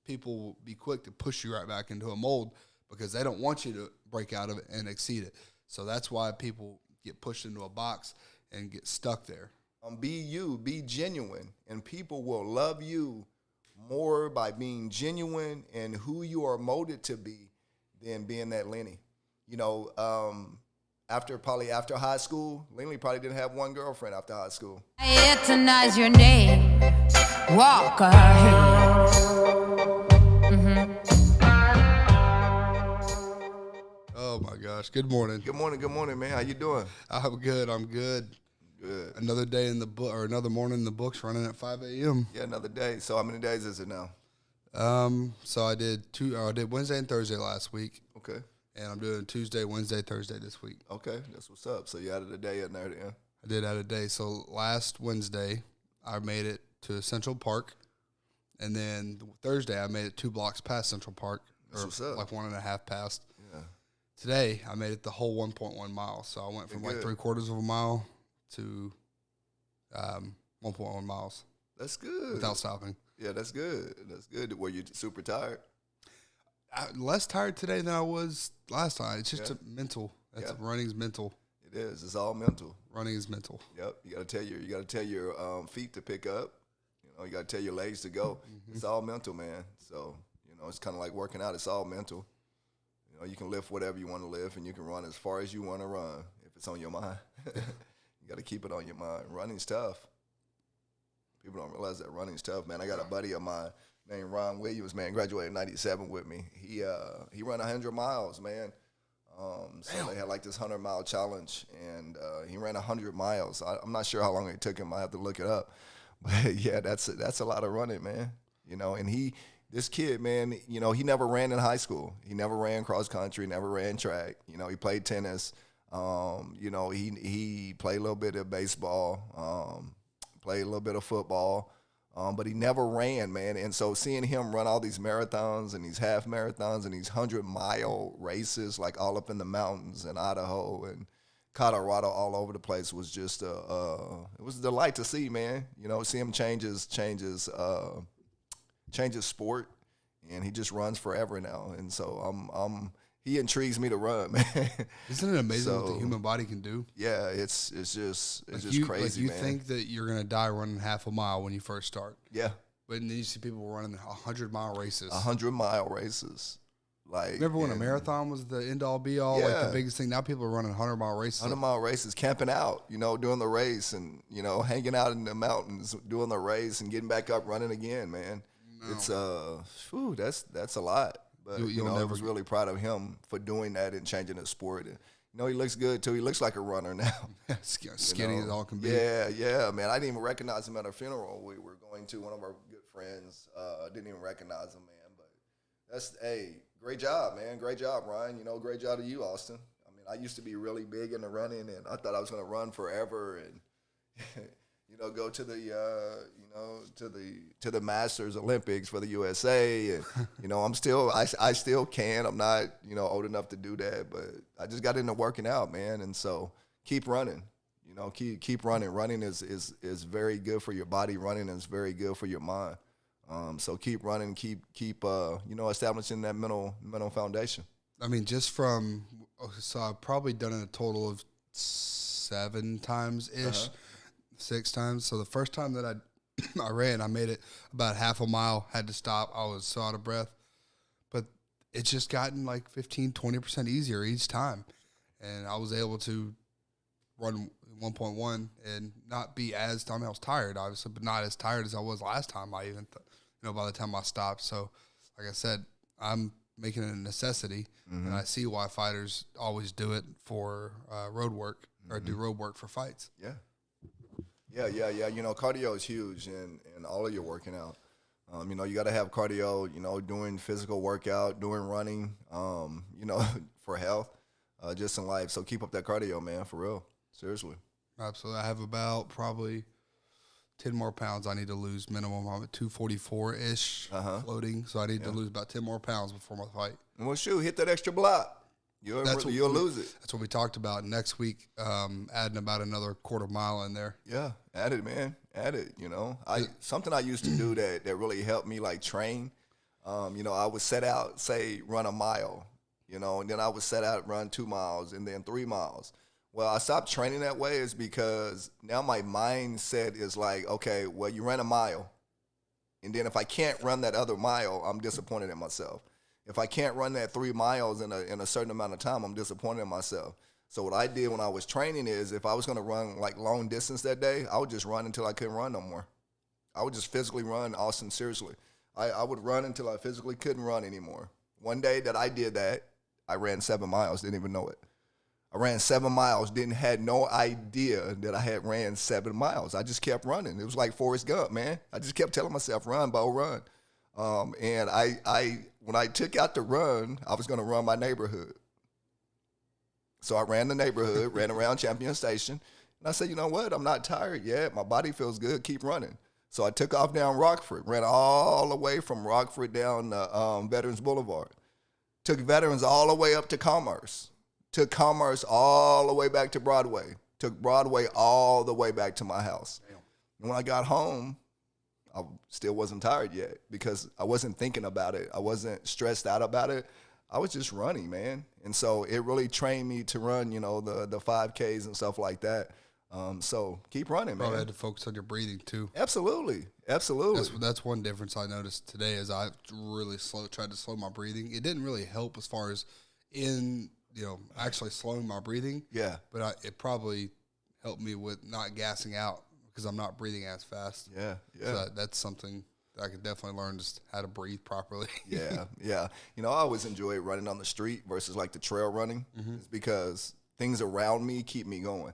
people will be quick to push you right back into a mold because they don't want you to break out of it and exceed it. So that's why people get pushed into a box and get stuck there. Be you, be genuine, and people will love you more by being genuine and who you are molded to be than being that Lenny. You know, after high school, Lenny probably didn't have one girlfriend after high school. I eternise your name. Walk ahead. Oh my gosh! Good morning. Good morning, man. How you doing? I'm good. Good. Another day in the book, or another morning in the books, running at 5 a.m. Yeah, another day. So how many days is it now? So I did Wednesday and Thursday last week, Okay. and I'm doing Tuesday, Wednesday, Thursday this week. Okay, that's what's up. So you added a day in there then. I did add a day. So last Wednesday, I made it to Central Park, and then Thursday I made it 2 blocks past Central Park, That's or what's up. like 1.5 past. Yeah. Today I made it the whole 1.1 miles. So I went from like good. 3/4 of a mile to 1.1 miles That's good. without stopping. Yeah, that's good. That's good. Were you super tired? Less tired today than I was last time. It's just Yeah. mental. Yeah. Running's mental. It is. It's all mental. Running is mental. Yep. You gotta tell your feet to pick up. You know, you gotta tell your legs to go. It's all mental, man. So, you know, it's kind of like working out. It's all mental. You know, you can lift whatever you want to lift, and you can run as far as you want to run if it's on your mind. You got to keep it on your mind. Running's tough. People don't realize that running's tough, man. I got a buddy of mine named Ron Williams, man, graduated in 97 with me. He ran 100 miles, man. So they had like this 100-mile challenge, and he ran 100 miles. I'm not sure how long it took him. I have to look it up. But, yeah, that's a lot of running, man. You know, and this kid, man, you know, he never ran in high school. He never ran cross country, never ran track. You know, he played tennis. You know, he played a little bit of baseball, played a little bit of football, but he never ran, man. And so seeing him run all these marathons and these half marathons and these 100-mile races, like all up in the mountains in Idaho and Colorado, all over the place, was just it was a delight to see, man. You know, see him changes sport, and he just runs forever now. And so he intrigues me to run, man. Isn't it amazing what the human body can do? Yeah, it's just crazy, like you man. think that you're gonna die running half a mile when you first start, Yeah, but then you see people running 100-mile races. 100-mile races. Like, remember when a marathon was the end all be all, like Yeah. the biggest thing? Now people are running 100-mile races. 100-mile races, camping out, you know, doing the race, and you know, hanging out in the mountains, doing the race, and getting back up, running again, man. No. It's that's a lot. But You'll you know, I never- was really proud of him for doing that and changing his sport. And, you know, he looks good too. He looks like a runner now. Skinny You as know? all can be. Yeah, man. I didn't even recognize him at a funeral we were going to. One of our good friends didn't even recognize him, man. But great job, man. Great job, Ryan. You know, great job to you, Austin. I mean, I used to be really big into running, and I thought I was going to run forever and, you know, go to the, to the Masters Olympics for the USA. And, you know, I still can. I'm not, you know, old enough to do that, but I just got into working out, man. And so keep running, you know, keep running. Running is very good for your body. Running is very good for your mind. So keep running, keep you know, establishing that mental foundation. I mean, so I've probably done it a total of 7 times ish, 6 times. So the first time that I ran, I made it about half a mile, had to stop. I was so out of breath, but it's just gotten like 15-20% easier each time. And I was able to run 1.1 and not be I was tired, obviously, but not as tired as I was last time. By the time I stopped. So, like I said, I'm making it a necessity, and I see why fighters always do it for road work or do road work for fights. Yeah. You know, cardio is huge in all of your working out. You know, you got to have cardio, you know, doing physical workout, doing running, you know, for health, just in life. So keep up that cardio, man, for real. Seriously. Absolutely. I have about probably 10 more pounds I need to lose minimum. I'm at 244-ish floating, so I need to lose about 10 more pounds before my fight. Well, shoot, hit that extra block. You'll lose it. That's what we talked about next week, adding about another quarter mile in there. Yeah, add it, man. Add it, you know. Something I used to do that really helped me, like, train I would set out, say, run a mile, and then I would set out, run 2 miles, and then 3 miles. Well, I stopped training that way is because now my mindset is like, okay, well, you ran a mile. And then if I can't run that other mile, I'm disappointed in myself. If I can't run that 3 miles in a certain amount of time, I'm disappointed in myself. So what I did when I was training is if I was going to run like long distance that day, I would just run until I couldn't run no more. I would just physically run, Austin, seriously. I would run until I physically couldn't run anymore. One day that I did that, I ran 7 miles, didn't even know it. I ran 7 miles, had no idea that I had ran 7 miles. I just kept running. It was like Forrest Gump, man. I just kept telling myself, run, Bo, run. And when I took out the run, I was going to run my neighborhood. So I ran the neighborhood, ran around Champion Station, and I said, you know what? I'm not tired yet. My body feels good. Keep running. So I took off down Rockford, ran all the way from Rockford down Veterans Boulevard. Took Veterans all the way up to Commerce. Took Commerce all the way back to Broadway. Took Broadway all the way back to my house. Damn. And when I got home, I still wasn't tired yet because I wasn't thinking about it. I wasn't stressed out about it. I was just running, man. And so it really trained me to run, the 5Ks and stuff like that. So keep running, man. Probably had to focus on your breathing too. Absolutely. That's one difference I noticed today is I really tried to slow my breathing. It didn't really help as far as actually slowing my breathing. Yeah. But it probably helped me with not gassing out because I'm not breathing as fast. Yeah. So that's something that I could definitely learn just how to breathe properly. Yeah. I always enjoy running on the street versus like the trail running. It's because things around me keep me going.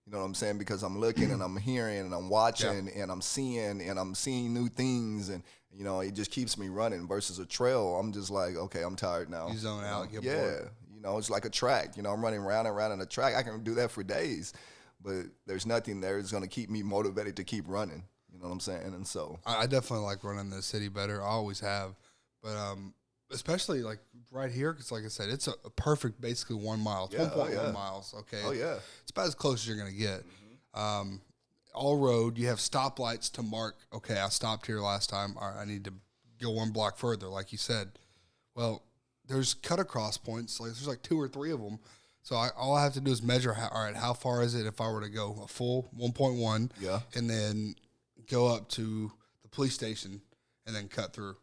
You know what I'm saying? Because I'm looking and I'm hearing and I'm watching and I'm seeing new things and it just keeps me running. Versus a trail, I'm just like, okay, I'm tired now. You zone out, get bored. It's like a track. I'm running round and round in a track. I can do that for days, but there's nothing there that's going to keep me motivated to keep running. You know what I'm saying? And so I definitely like running in the city better. I always have, but especially like right here, because like I said, it's a perfect, basically 1 mile. It's 1.1 miles. Okay. Oh yeah. It's about as close as you're gonna get. All road. You have stoplights to mark. Okay, I stopped here last time. All right, I need to go 1 block further, like you said. Well, there's cut across points. Like there's like 2 or 3 of them. So all I have to do is measure. How far is it if I were to go a full 1.1? Yeah. And then go up to the police station and then cut through.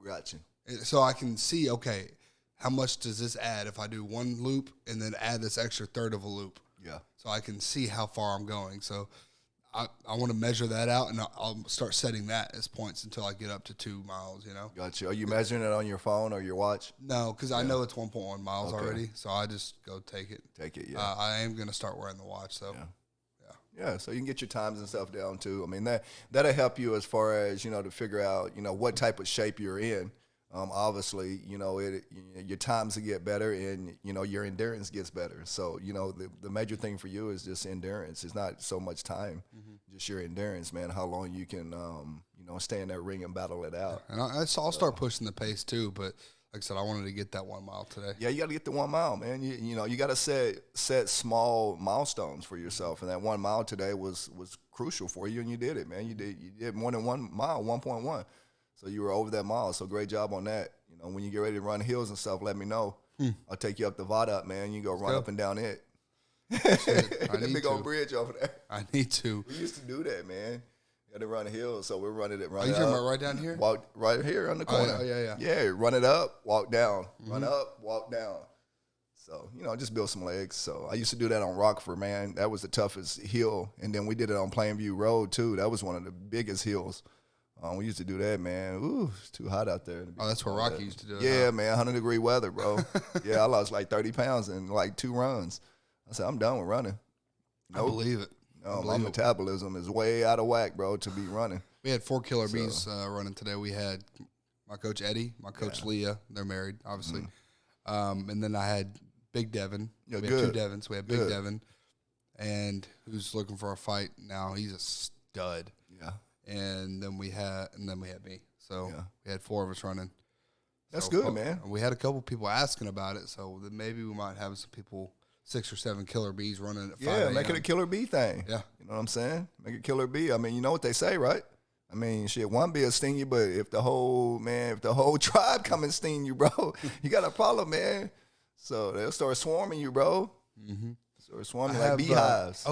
Gotcha. So I can see, okay, how much does this add if I do 1 loop and then add this extra third of a loop? Yeah. So I can see how far I'm going. So I want to measure that out, and I'll start setting that as points until I get up to 2 miles, Gotcha. Are you measuring it on your phone or your watch? No, because I know it's 1.1 miles already, so I just go take it. Yeah. I am going to start wearing the watch, so. Yeah, so you can get your times and stuff down too. I mean, that'll help you as far as, to figure out, what type of shape you're in. Obviously, your times will get better and, your endurance gets better. So, the major thing for you is just endurance. It's not so much time, just your endurance, man, how long you can, stay in that ring and battle it out. And I'll start pushing the pace too, but like I said, I wanted to get that 1 mile today. Yeah, you got to get the 1 mile, man. You got to set small milestones for yourself, and that 1 mile today was crucial for you, and you did it, man. You did more than 1 mile, 1.1. So you were over that mile. So great job on that. When you get ready to run hills and stuff, let me know. I'll take you up the Vada, man. You go run up and down it. The big old bridge over there. I need to. We used to do that, man. You had to run hills, so we're running it. Are you talking about right down here? Walk right here on the corner. Oh, yeah. Yeah, run it up, walk down. Run up, walk down. So, just build some legs. So I used to do that on Rockford, man. That was the toughest hill. And then we did it on Plainview Road, too. That was one of the biggest hills. We used to do that, man. Ooh, it's too hot out there. Oh, that's where Rocky used to do it. Yeah, man, 100-degree weather, bro. Yeah, I lost like 30 pounds in like 2 runs. I said, I'm done with running. Nope. I believe it. No, my metabolism is way out of whack, bro, to be running. We had 4 Killer Bees running today. We had my coach Eddie, my coach Leah. They're married, obviously. And then I had Big Devin. Yeah, we had 2 Devins. We had Big Devin, and who's looking for a fight now. He's a stud. Yeah. And then we had me. So we had 4 of us running. That's good, man. We had a couple people asking about it, so then maybe we might have some people, 6 or 7 Killer Bees running at 5 a.m. Yeah, make it a Killer Bee thing. Yeah. You know what I'm saying? Make it Killer Bee. I mean, you know what they say, right? I mean, shit, one bee will sting you, but if the whole tribe come and sting you, bro, you got a problem, man. So they'll start swarming you, bro. Mm-hmm. Start swarming like beehives.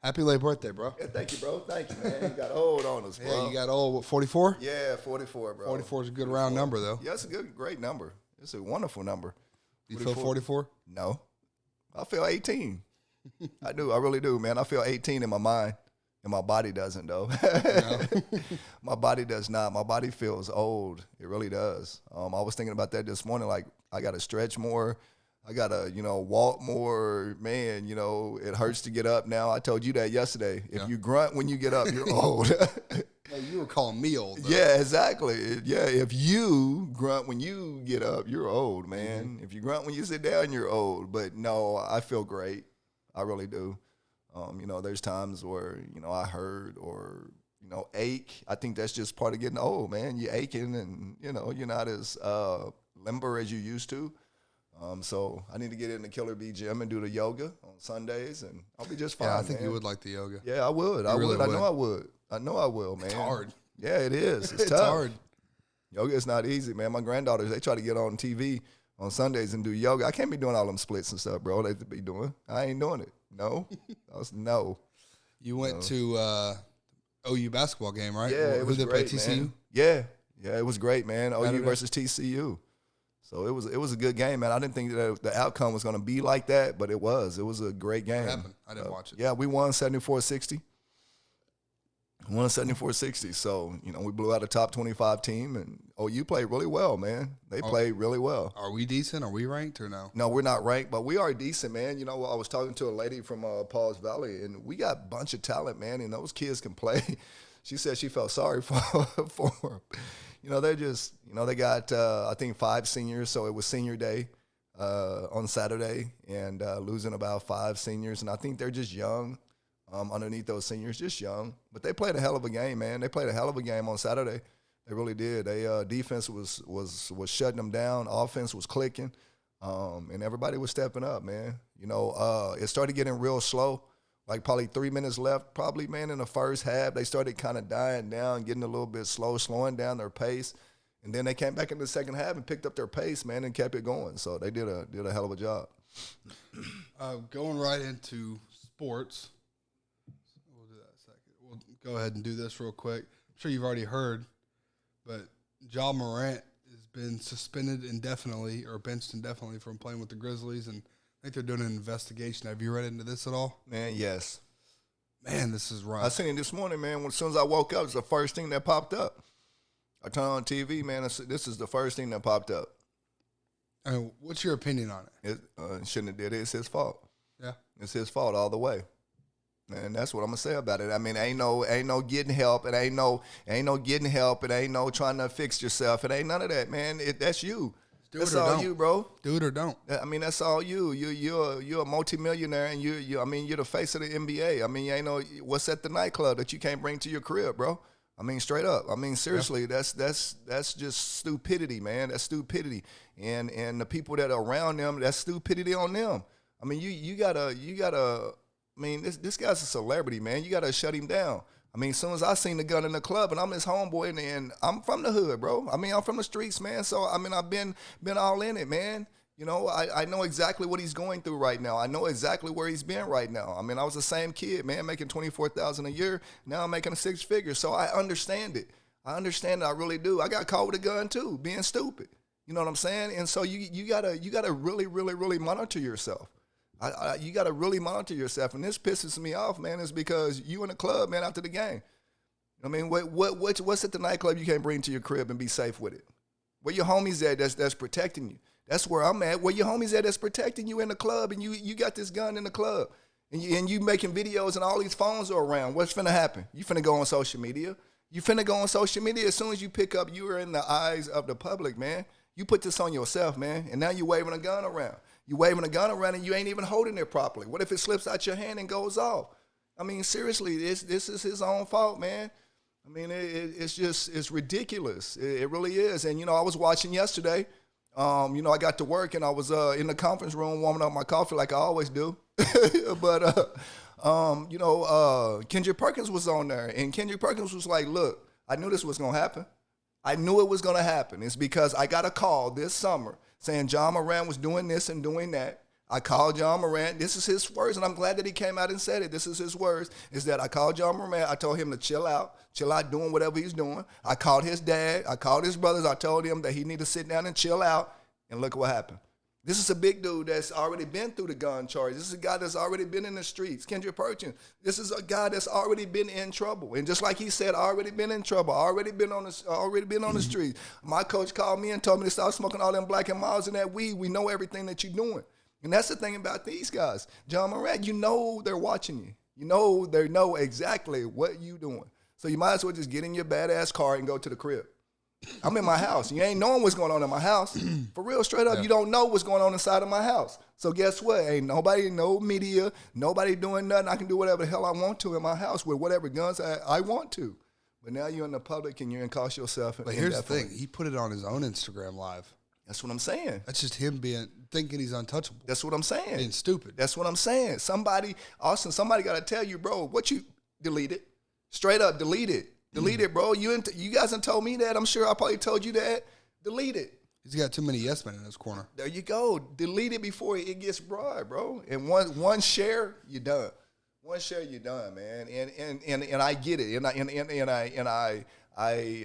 Happy late birthday, bro. Yeah, thank you, bro. Thank you, man. You got old on us, bro. Yeah, you got old, what, 44? Yeah, 44, bro. 44 is a good round number, though. Yeah, it's a great number. It's a wonderful number. You feel 44? No. I feel 18. I do. I really do, man. I feel 18 in my mind, and my body doesn't, though. No. My body does not. My body feels old. It really does. I was thinking about that this morning. Like, I got to stretch more. I got to, walk more. Man, it hurts to get up now. I told you that yesterday. If you grunt when you get up, you're old. No, you were calling me old, though. Yeah, exactly. Yeah, if you grunt when you get up, you're old, man. Mm-hmm. If you grunt when you sit down, you're old. But no, I feel great. I really do. There's times where, I hurt or, ache. I think that's just part of getting old, man. You're aching and, you're not as limber as you used to. So I need to get in the Killer Bee gym and do the yoga on Sundays, and I'll be just fine. Yeah, I think man. you would like the yoga. Yeah, I would. I really would. I know I would. I know I will, man. It's hard. Yeah, it is. It's It's tough. hard. Yoga is not easy, man. My granddaughters, they try to get on TV on Sundays and do yoga. I can't be doing all them splits and stuff, bro. They be doing. I ain't doing it. No. No. You went to OU basketball game, right? Yeah, it was Who great, they play, TCU? man. Yeah, it was great, man. OU Saturday? versus TCU. So it was a good game, man. I didn't think that the outcome was going to be like that, but it was. It was a great game. What happened? I didn't watch it. Yeah, we won 74-60. Won 74-60. So, we blew out a top 25 team, and OU played really well, man. They played really well. Are we decent? Are we ranked or no? No, we're not ranked, but we are decent, man. I was talking to a lady from Paws Valley, and we got a bunch of talent, man, and those kids can play. She said she felt sorry for them. They're just, they got, I think, 5 seniors, so it was senior day on Saturday, and losing about 5 seniors, and I think they're just young underneath those seniors, just young. But they played a hell of a game, man. They played a hell of a game on Saturday. They really did. They defense was shutting them down. Offense was clicking, and everybody was stepping up, man. It started getting real slow. Like probably 3 minutes left, probably, man, in the first half. They started kind of dying down, getting a little bit slow, slowing down their pace. And then they came back in the second half and picked up their pace, man, and kept it going. So they did a hell of a job. Going right into sports. We'll do that in a second. We'll go ahead and do this real quick. I'm sure you've already heard, but Ja Morant has been suspended indefinitely or benched indefinitely from playing with the Grizzlies, and I think they're doing an investigation. Have you read into this at all? Man, yes. Man, this is rough. I seen it this morning, man. As soon as I woke up, it's the first thing that popped up. I turned on TV, man. This is the first thing that popped up. What's your opinion on it? Shouldn't have did it. It's his fault. Yeah. It's his fault all the way. And that's what I'm gonna say about it. I mean, ain't no getting help. It ain't no getting help. It ain't no trying to fix yourself. It ain't none of that, man. That's you. That's all you, bro. Do it or don't. I mean, that's all you. You're a multimillionaire, and you're the face of the NBA. I mean, you ain't no what's at the nightclub that you can't bring to your crib, bro. I mean, straight up. I mean, seriously, that's just stupidity, man. That's stupidity, and the people that are around them, that's stupidity on them. I mean, you gotta. I mean, this guy's a celebrity, man. You gotta shut him down. I mean, as soon as I seen the gun in the club, and I'm his homeboy, and I'm from the hood, bro. I mean, I'm from the streets, man. So, I mean, I've been all in it, man. I know exactly what he's going through right now. I know exactly where he's been right now. I mean, I was the same kid, man, making $24,000 a year. Now I'm making a 6 figure. So I understand it. I really do. I got caught with a gun too, being stupid. You know what I'm saying? And so you gotta really, really, really monitor yourself. You got to really monitor yourself, and this pisses me off, man. Is because you in the club, man, after the game. I mean, what's at the nightclub you can't bring to your crib and be safe with it? Where your homies at that's protecting you? That's where I'm at. Where your homies at that's protecting you in the club, and you got this gun in the club, and you making videos, and all these phones are around. What's finna happen? You finna go on social media. You finna go on social media as soon as you pick up. You are in the eyes of the public, man. You put this on yourself, man, and now you waving a gun around. You waving a gun around and you ain't even holding it properly. What if it slips out your hand and goes off? I mean, seriously, this is his own fault, man. I mean, it's ridiculous. It really is. And, I was watching yesterday. I got to work and I was in the conference room warming up my coffee like I always do. But Kendrick Perkins was on there, and Kendrick Perkins was like, look, I knew this was going to happen. I knew it was going to happen. It's because I got a call this summer saying John Morant was doing this and doing that. I called John Morant. This is his words, and I'm glad that he came out and said it. This is his words, is that I called John Morant. I told him to chill out doing whatever he's doing. I called his dad. I called his brothers. I told him that he need to sit down and chill out, and look what happened. This is a big dude that's already been through the gun charge. This is a guy that's already been in the streets. Kendrick Perkins. This is a guy that's already been in trouble. And just like he said, already been in trouble. Already been on the street. My coach called me and told me to stop smoking all them Black and Milds and that weed. We know everything that you're doing. And that's the thing about these guys. John Morant, you know they're watching you. You know they know exactly what you're doing. So you might as well just get in your badass car and go to the crib. I'm in my house. You ain't knowing what's going on in my house. For real, straight up, You don't know what's going on inside of my house. So guess what? Ain't nobody, no media, nobody doing nothing. I can do whatever the hell I want to in my house with whatever guns I want to. But now you're in the public and you're in cost yourself. But here's the thing. He put it on his own Instagram Live. That's what I'm saying. That's just him thinking he's untouchable. That's what I'm saying. Being stupid. That's what I'm saying. Somebody got to tell you, bro, what you delete it. Straight up, delete it. Delete it, bro. You guys done told me that. I'm sure I probably told you that. Delete it. He's got too many yes men in his corner. There you go. Delete it before it gets broad, bro. And one share, you're done. One share, you're done, man. And I get it. I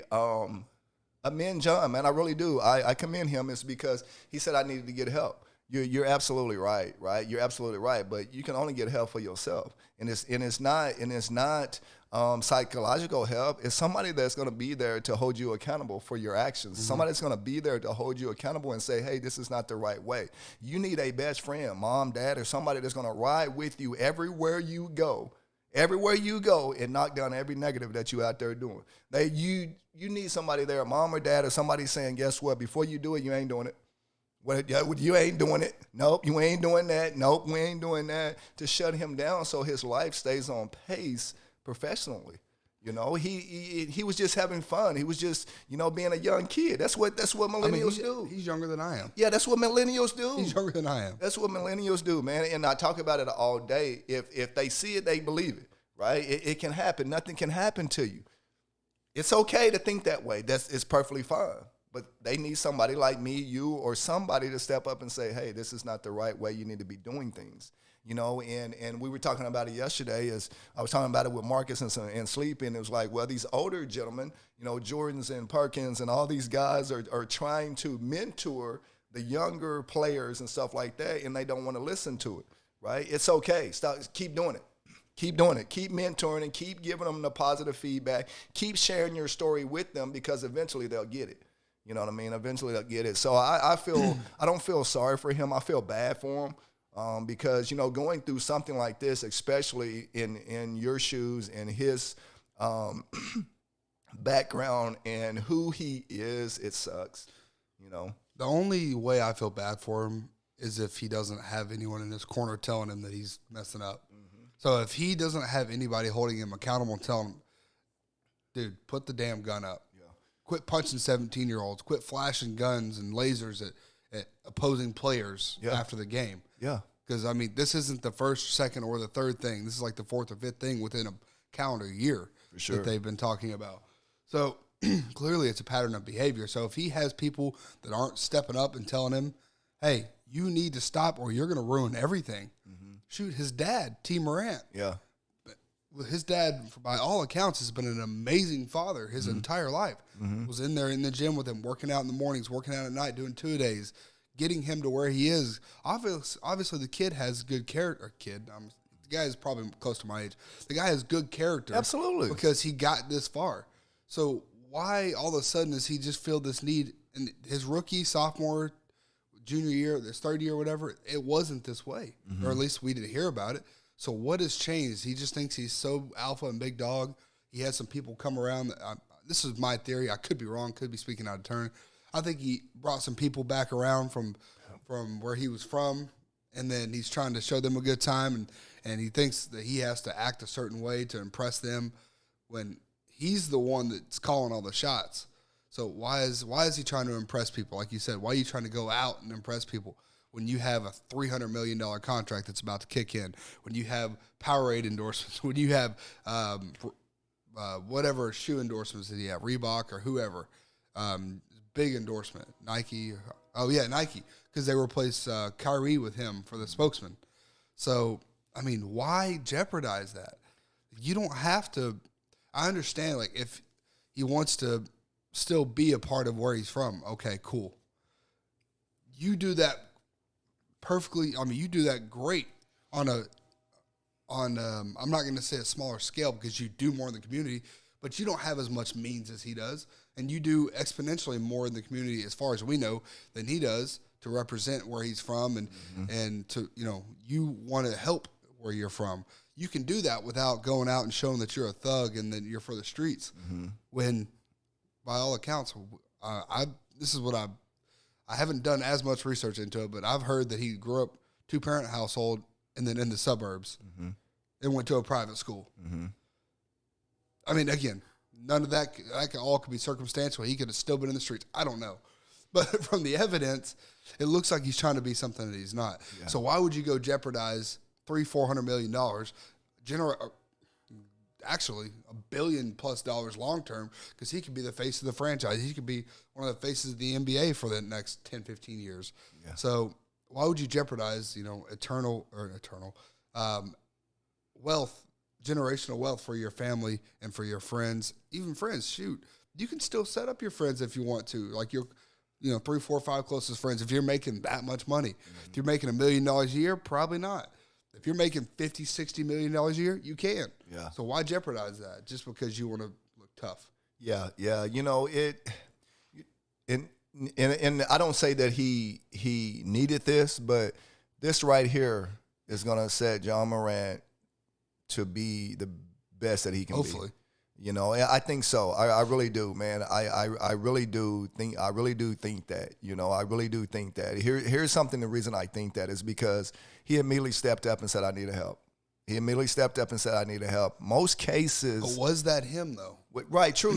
commend John, man. I really do. I commend him. It's because he said I needed to get help. You're absolutely right? You're absolutely right. But you can only get help for yourself, and it's not psychological help. It's somebody that's going to be there to hold you accountable for your actions. Mm-hmm. Somebody that's going to be there to hold you accountable and say, hey, this is not the right way. You need a best friend, mom, dad, or somebody that's going to ride with you everywhere you go, and knock down every negative that you out there doing. You need somebody there, mom or dad, or somebody saying, guess what, before you do it, you ain't doing it. You ain't doing it. Nope, you ain't doing that. Nope, we ain't doing that. To shut him down so his life stays on pace professionally. You know, he was just having fun. He was just, being a young kid. That's what millennials do. He's younger than I am. Yeah, that's what millennials do. He's younger than I am. That's what millennials do, man. And I talk about it all day. If they see it, they believe it, right? It can happen. Nothing can happen to you. It's okay to think that way. It's perfectly fine. But they need somebody like me, you, or somebody to step up and say, hey, this is not the right way. You need to be doing things. And we were talking about it yesterday. As I was talking about it with Marcus and Sleep, and it was like, well, these older gentlemen, Jordans and Perkins and all these guys are trying to mentor the younger players and stuff like that, and they don't want to listen to it, right? It's okay. Keep doing it. Keep doing it. Keep mentoring and keep giving them the positive feedback. Keep sharing your story with them, because eventually they'll get it. You know what I mean? Eventually they'll get it. So I don't feel sorry for him. I feel bad for him because, going through something like this, especially in your shoes and his background and who he is, it sucks, The only way I feel bad for him is if he doesn't have anyone in his corner telling him that he's messing up. Mm-hmm. So if he doesn't have anybody holding him accountable and telling him, dude, put the damn gun up. Quit punching 17-year-olds. Quit flashing guns and lasers at opposing players after the game. Yeah. Because, this isn't the first, second, or the third thing. This is like the fourth or fifth thing within a calendar year that they've been talking about. So, clearly it's a pattern of behavior. So, if he has people that aren't stepping up and telling him, hey, you need to stop or you're going to ruin everything. Mm-hmm. Shoot, his dad, T. Morant. Yeah. His dad, by all accounts, has been an amazing father his entire life. Mm-hmm. Was in there in the gym with him, working out in the mornings, working out at night, doing 2-a-days, getting him to where he is. Obviously the kid has good character. The guy is probably close to my age. The guy has good character. Absolutely. Because he got this far. So why all of a sudden does he just feel this need? In his rookie, sophomore, junior year, this third year, whatever, it wasn't this way. Mm-hmm. Or at least we didn't hear about it. So what has changed? He just thinks he's so alpha and big dog. He had some people come around. This is my theory. I could be wrong. Could be speaking out of turn. I think he brought some people back around from where he was from, and then he's trying to show them a good time, and he thinks that he has to act a certain way to impress them when he's the one that's calling all the shots. So why is he trying to impress people? Like you said, why are you trying to go out and impress people? when you have a $300 million contract that's about to kick in, when you have Powerade endorsements, when you have whatever shoe endorsements that you have, Reebok or whoever, big endorsement, Nike. Oh, yeah, Nike, because they replaced Kyrie with him for the spokesman. So, I mean, why jeopardize that? You don't have to. I understand, like, if he wants to still be a part of where he's from, okay, cool. You do that perfectly. I mean, you do that great on I'm not going to say a smaller scale because you do more in the community, but you don't have as much means as he does, and you do exponentially more in the community, as far as we know, than he does to represent where he's from, and to, you know, you want to help where you're from. You can do that without going out and showing that you're a thug and that you're for the streets. When, by all accounts, this is what I haven't done as much research into it, but I've heard that he grew up 2-parent household and then in the suburbs and went to a private school. I mean, again, none of that all could be circumstantial. He could have still been in the streets. I don't know. But from the evidence, it looks like he's trying to be something that he's not. Yeah. So why would you go jeopardize $400 million, actually $1 billion+ long term, because he could be the face of the franchise. He could be one of the faces of the NBA for the next 10, 15 years. Yeah. So why would you jeopardize, you know, eternal wealth, generational wealth for your family and for your friends, even friends? Shoot, you can still set up your friends if you want to, like your, you know, 3, 4, 5 closest friends. If you're making that much money, if you're making $1 million a year, probably not. If you're making $50, $60 million a year, you can. Yeah. So why jeopardize that just because you want to look tough? Yeah. You know, and I don't say that he needed this, but this right here is going to set Ja Morant to be the best that he can Hopefully. Be. You know, I think so. I really do, man. I really do think that. You know, I really do think that. Here's something. The reason I think that is because he immediately stepped up and said, "I need help." He immediately stepped up and said, "I need help." Most cases, but was that him though? Right. True.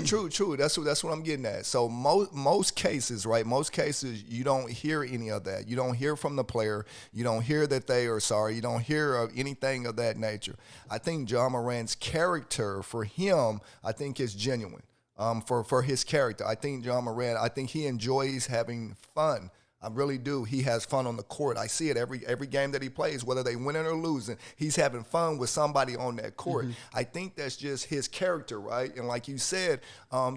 That's what I'm getting at. So most cases, right? Most cases, you don't hear any of that. You don't hear from the player. You don't hear that they are sorry. You don't hear of anything of that nature. I think Ja Morant's character for him, I think, is genuine. For his character, I think Ja Morant, I think he enjoys having fun. I really do. He has fun on the court. I see it every game that he plays, whether they winning or losing. He's having fun with somebody on that court. I think that's just his character, right? And like you said,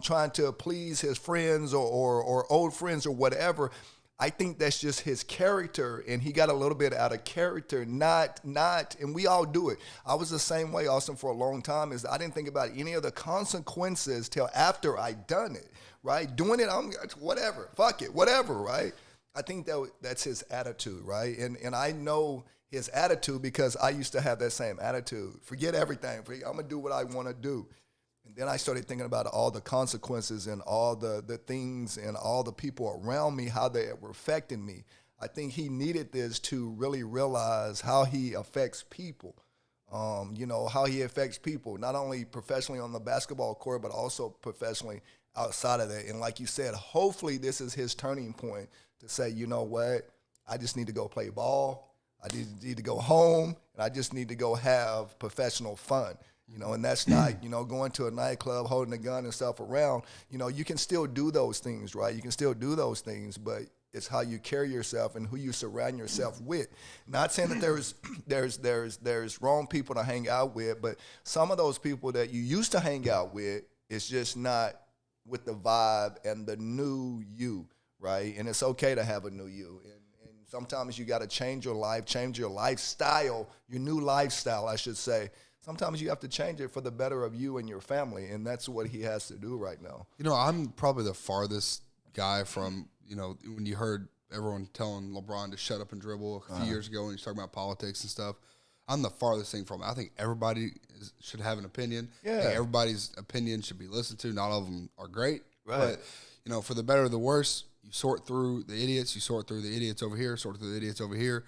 trying to please his friends or old friends or whatever, I think that's just his character, and he got a little bit out of character, not, and we all do it. I was the same way, Austin, for a long time, is I didn't think about any of the consequences till after I done it, right? Doing it, I'm whatever, fuck it, whatever, right? I think that's his attitude, right? And I know his attitude because I used to have that same attitude. Forget everything. I'm going to do what I want to do. And then I started thinking about all the consequences and all the things and all the people around me, how they were affecting me. I think he needed this to really realize how he affects people. You know, how he affects people, not only professionally on the basketball court, but also professionally outside of that. And like you said, hopefully this is his turning point to say, you know what, I just need to go play ball. I need to go home, and I just need to go have professional fun. You know, and that's not, you know, going to a nightclub, holding a gun and stuff around. You know, you can still do those things, right? You can still do those things, but it's how you carry yourself and who you surround yourself with. Not saying that there's wrong people to hang out with, but some of those people that you used to hang out with, it's just not with the vibe and the new you. Right, and it's okay to have a new you, and sometimes you got to change your life, change your lifestyle, your new lifestyle, I should say. Sometimes you have to change it for the better of you and your family, and that's what he has to do right now. You know, I'm probably the farthest guy from, you know, when you heard everyone telling LeBron to shut up and dribble a few years ago when he was talking about politics and stuff. I'm the farthest thing from it. I think everybody should have an opinion. Yeah. I think everybody's opinion should be listened to. Not all of them are great, right? But, you know, for the better or the worse, you sort through the idiots. You sort through the idiots over here. Sort through the idiots over here.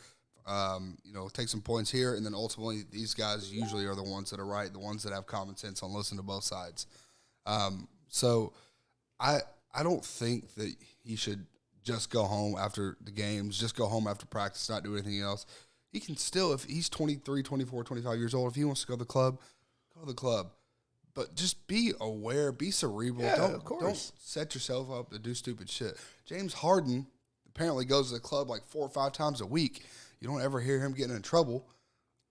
You know, take some points here, and then ultimately these guys usually are the ones that are right, the ones that have common sense on listening to both sides. So I don't think that he should just go home after the games, just go home after practice, not do anything else. He can still, if he's 23, 24, 25 years old, if he wants to go to the club, go to the club. But just be aware, be cerebral. Yeah, of course. Don't set yourself up to do stupid shit. James Harden apparently goes to the club like 4 or 5 times a week. You don't ever hear him getting in trouble.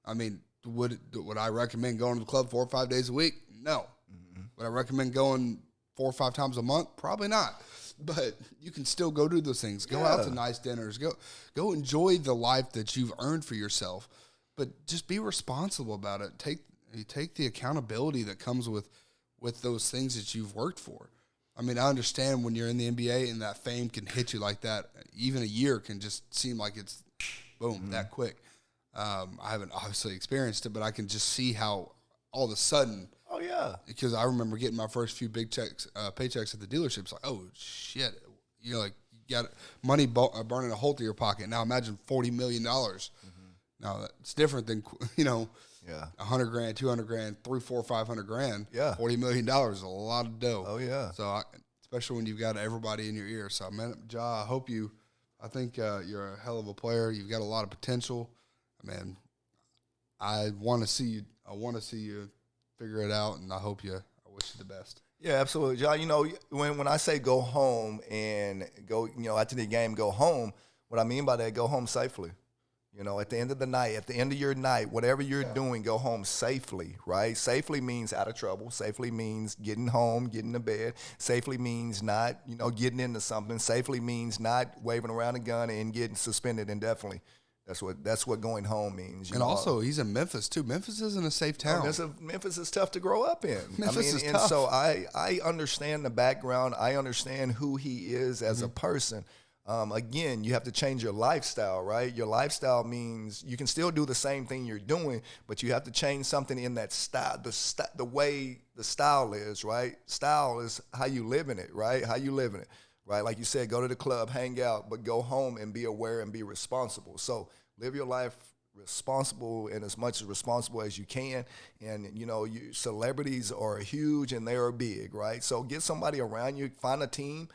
I mean, would I recommend going to the club 4 or 5 days a week? No. Mm-hmm. Would I recommend going 4 or 5 times a month? Probably not. But you can still go do those things. Go out to nice dinners. Go enjoy the life that you've earned for yourself. But just be responsible about it. Take the accountability that comes with those things that you've worked for. I mean, I understand when you're in the NBA and that fame can hit you like that. Even a year can just seem like it's boom, that quick. I haven't obviously experienced it, but I can just see how all of a sudden. Oh yeah. Because I remember getting my first few big paychecks at the dealerships. Like, oh shit, you got money burning a hole through your pocket. Now imagine $40 million. Now it's different than Yeah. 100 grand, 200 grand, 300, 400, 500 grand. Yeah. $40 million is a lot of dough. Oh yeah. So especially when you've got everybody in your ear. So man, Ja, I think you're a hell of a player. You've got a lot of potential. Man, I want to see you figure it out, and I wish you the best. Yeah, absolutely, John. When I say go home and go, after the game, go home, what I mean by that, go home safely. At the end of the night, at the end of your night, whatever you're doing, go home safely, right? Safely means out of trouble. Safely means getting home, getting to bed. Safely means not, getting into something. Safely means not waving around a gun and getting suspended indefinitely. That's what going home means. And also, he's in Memphis, too. Memphis isn't a safe town. Memphis is tough to grow up in. Memphis is and tough. So I understand the background. I understand who he is as a person. Again, you have to change your lifestyle, right? Your lifestyle means you can still do the same thing you're doing, but you have to change something in that style, the way the style is, right? Style is how you live in it, right? How you live in it, right? Like you said, go to the club, hang out, but go home and be aware and be responsible. So live your life responsible and as much as responsible as you can. And, celebrities are huge and they are big, right? So get somebody around you, find a team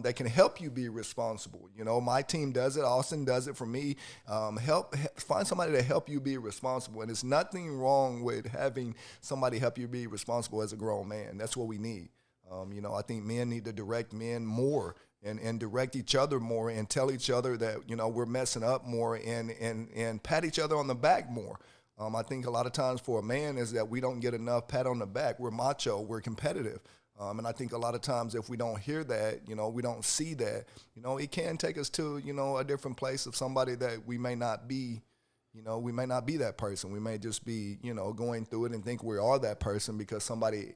that can help you be responsible. My team does it. Austin does it for me. Find somebody to help you be responsible. And there's nothing wrong with having somebody help you be responsible as a grown man. That's what we need. I think men need to direct men more and direct each other more and tell each other that, we're messing up more and pat each other on the back more. I think a lot of times for a man is that we don't get enough pat on the back. We're macho. We're competitive. And I think a lot of times if we don't hear that, we don't see that, it can take us to, a different place of somebody that we may not be, we may not be that person. We may just be, going through it and think we are that person because somebody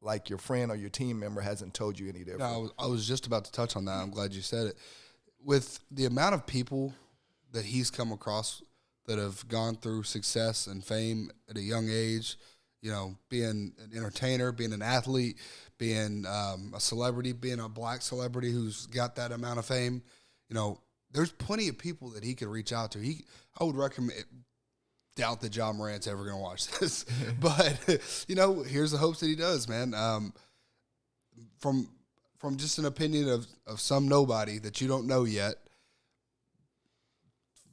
like your friend or your team member hasn't told you any different. No, I was just about to touch on that. I'm glad you said it. With the amount of people that he's come across that have gone through success and fame at a young age, being an entertainer, being an athlete, being a celebrity, being a black celebrity who's got that amount of fame, there's plenty of people that he could reach out to. I would recommend. Doubt that Ja Morant's ever going to watch this, but here's the hopes that he does, man. From just an opinion of some nobody that you don't know yet,